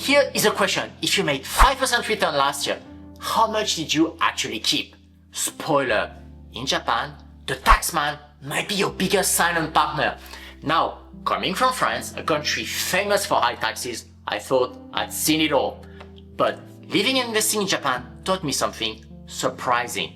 here is a question. If you made 5% return last year, how much did you actually keep? Spoiler, in Japan, the taxman might be your biggest silent partner. Now, coming from France, a country famous for high taxes, I thought I'd seen it all. But living and investing in Japan taught me something surprising.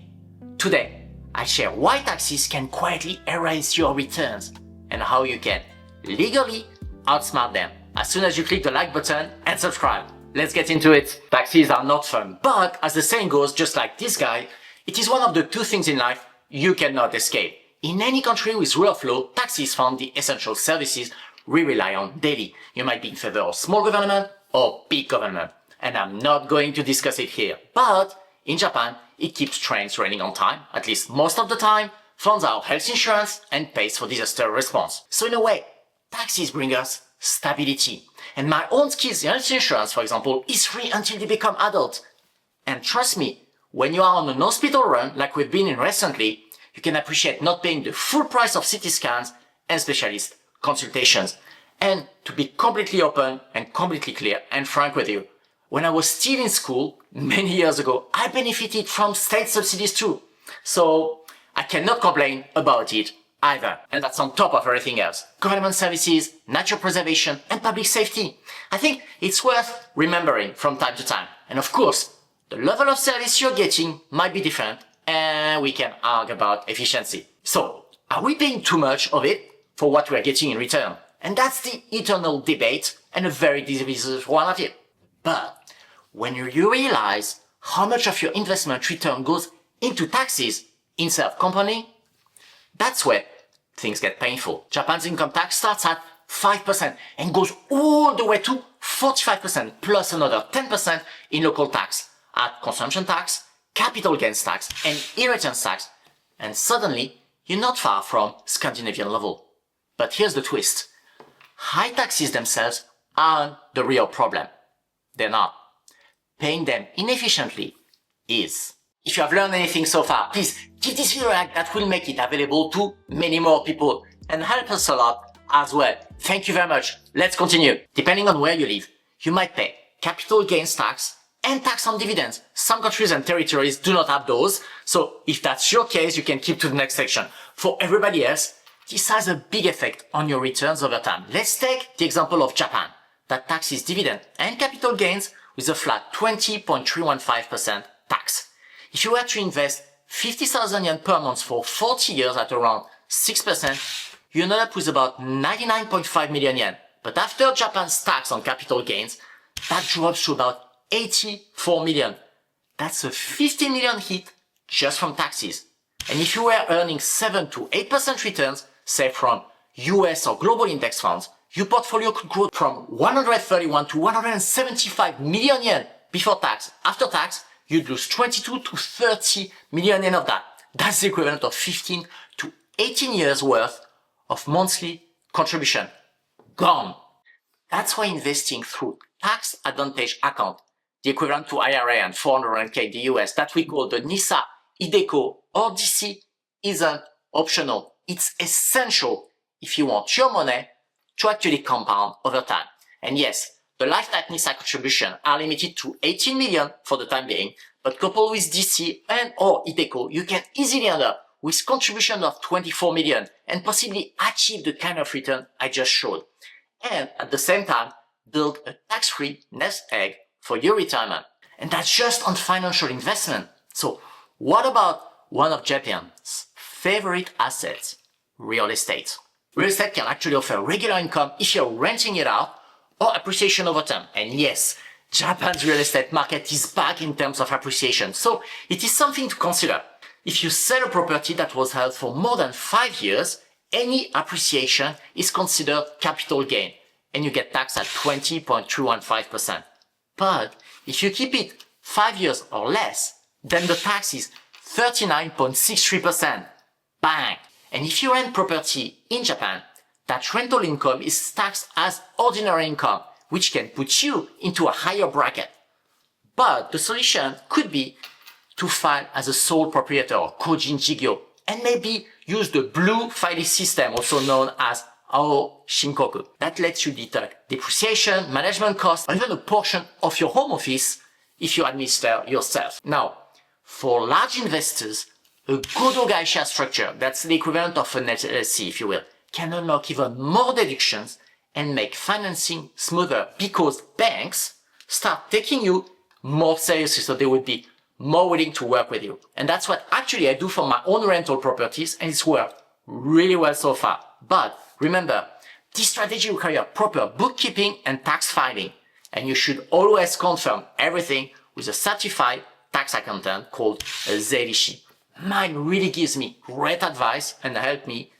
Today, I share why taxes can quietly erase your returns and how you can legally outsmart them as soon as you click the like button and subscribe. Let's get into it. Taxes are not fun, but as the saying goes, just like this guy, it is one of the two things in life you cannot escape. In any country with rule of law, taxes fund the essential services we rely on daily. You might be in favor of small government or big government, and I'm not going to discuss it here. But in Japan, it keeps trains running on time, at least most of the time, funds our health insurance, and pays for disaster response. So in a way, taxes bring us stability. And my own kids' health insurance, for example, is free until they become adults. And trust me, when you are on an hospital run, like we've been in recently, you can appreciate not paying the full price of CT scans and specialist consultations. And to be completely open and completely clear and frank with you, when I was still in school, many years ago, I benefited from state subsidies too. So I cannot complain about it either. And that's on top of everything else. Government services, nature preservation, and public safety. I think it's worth remembering from time to time. And of course, the level of service you're getting might be different, and we can argue about efficiency. So, are we paying too much of it for what we are getting in return? And that's the eternal debate, and a very divisive one at it. But when you realize how much of your investment return goes into taxes instead of company, that's where things get painful. Japan's income tax starts at 5% and goes all the way to 45% plus another 10% in local tax, add consumption tax, capital gains tax, and inheritance tax, and suddenly you're not far from Scandinavian level. But here's the twist. High taxes themselves aren't the real problem. They're not. Paying them inefficiently is. If you have learned anything so far, please give this video a like, that will make it available to many more people and help us a lot as well. Thank you very much. Let's continue. Depending on where you live, you might pay capital gains tax and tax on dividends. Some countries and territories do not have those, so if that's your case, you can keep to the next section. For everybody else, this has a big effect on your returns over time. Let's take the example of Japan, that taxes dividend and capital gains with a flat 20.315% tax. If you were to invest 50,000 yen per month for 40 years at around 6%, you end up with about 99.5 million yen. But after Japan's tax on capital gains, that drops to about 84 million. That's a 50 million hit just from taxes. And if you were earning 7 to 8% returns, say from US or global index funds, your portfolio could grow from 131 to 175 million yen before tax. After tax, you'd lose 22 to 30 million yen of that. That's the equivalent of 15 to 18 years worth of monthly contribution. Gone. That's why investing through tax advantage account, the equivalent to IRA and 401k in the US, that we call the NISA, iDeCo, or DC, isn't optional. It's essential if you want your money to actually compound over time. And yes, the lifetime NISA contribution are limited to 18 million for the time being, but coupled with DC and or iDeCo, you can easily end up with contribution of 24 million and possibly achieve the kind of return I just showed. And at the same time, build a tax-free nest egg for your retirement. And that's just on financial investment. So what about one of Japan's favorite assets, real estate? Real estate can actually offer regular income if you're renting it out or appreciation over time. And yes, Japan's real estate market is back in terms of appreciation. So it is something to consider. If you sell a property that was held for more than 5 years, any appreciation is considered capital gain and you get taxed at 20.315%. But if you keep it 5 years or less, then the tax is 39.63%. Bang! And if you rent property in Japan, that rental income is taxed as ordinary income, which can put you into a higher bracket. But the solution could be to file as a sole proprietor or kojin jigyo, and maybe use the blue filing system, also known as or Shinkoku. That lets you deduct depreciation, management costs, or even a portion of your home office if you administer yourself. Now, for large investors, a good organization structure, that's the equivalent of an LLC, if you will, can unlock even more deductions and make financing smoother because banks start taking you more seriously, so they would be more willing to work with you. And that's what actually I do for my own rental properties, and it's worked really well so far. But remember, this strategy requires proper bookkeeping and tax filing, and you should always confirm everything with a certified tax accountant called a Zelishi. Mine really gives me great advice and help me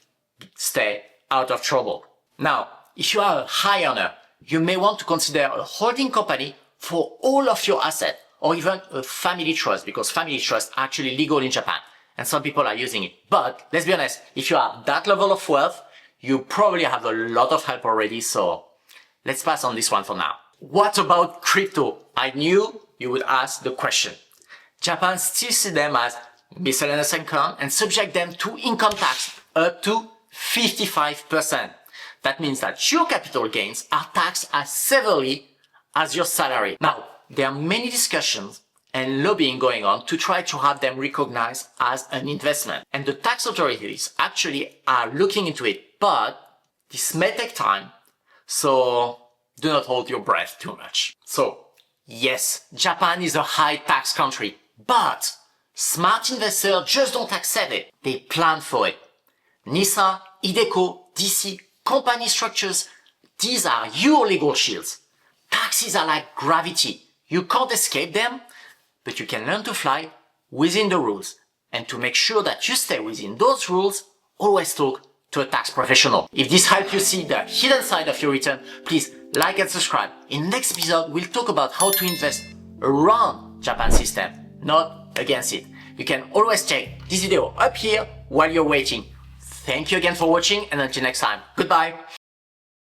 stay out of trouble. Now, if you are a high earner, you may want to consider a holding company for all of your assets, or even a family trust, because family trusts are actually legal in Japan, and some people are using it. But let's be honest, if you are that level of wealth, you probably have a lot of help already, so let's pass on this one for now. What about crypto? I knew you would ask the question. Japan still sees them as miscellaneous income and subject them to income tax up to 55%. That means that your capital gains are taxed as severely as your salary. Now, there are many discussions and lobbying going on to try to have them recognized as an investment. And the tax authorities actually are looking into it, but this may take time, so do not hold your breath too much. So, yes, Japan is a high tax country, but smart investors just don't accept it. They plan for it. NISA, iDeCo, DC, company structures, these are your legal shields. Taxes are like gravity. You can't escape them, but you can learn to fly within the rules. And to make sure that you stay within those rules, always talk to a tax professional. If this helped you see the hidden side of your return, please like and subscribe. In next episode, we'll talk about how to invest around Japan's system, not against it. You can always check this video up here while you're waiting. Thank you again for watching, and until next time, goodbye.